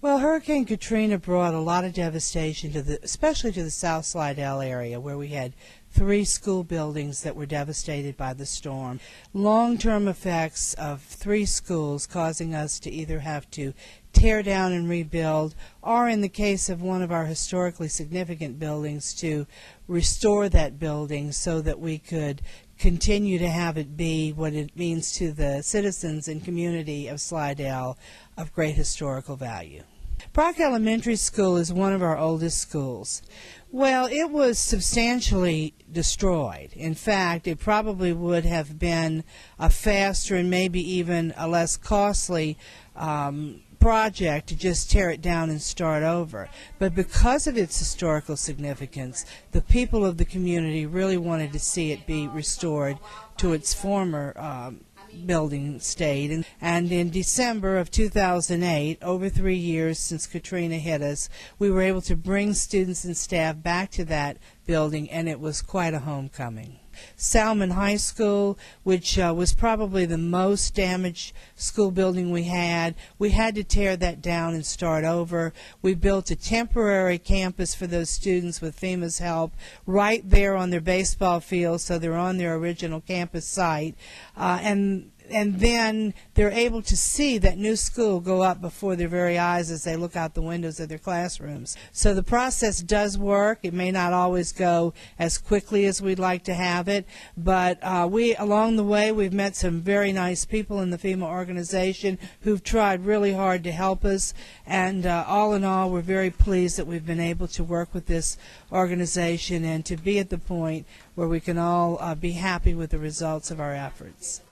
Well, Hurricane Katrina brought a lot of devastation to especially to the South Slidell area, where we had 3 school buildings that were devastated by the storm. Long-term effects of 3 schools causing us to either have to tear down and rebuild, or in the case of one of our historically significant buildings, to restore that building so that we could continue to have it be what it means to the citizens and community of Slidell of great historical value. Brock Elementary School is one of our oldest schools. Well, it was substantially destroyed. In fact, it probably would have been a faster and maybe even a less costly project to just tear it down and start over. But because of its historical significance, the people of the community really wanted to see it be restored to its former building state. And in December of 2008, over 3 years since Katrina hit us, we were able to bring students and staff back to that building, and it was quite a homecoming. Salmon High School, which was probably the most damaged school building we had to tear that down and start over. We built a temporary campus for those students with FEMA's help right there on their baseball field, so they're on their original campus site, and then they're able to see that new school go up before their very eyes as they look out the windows of their classrooms. So the process does work. It may not always go as quickly as we'd like to have it, but along the way, we've met some very nice people in the FEMA organization who've tried really hard to help us, and all in all, we're very pleased that we've been able to work with this organization and to be at the point where we can all be happy with the results of our efforts.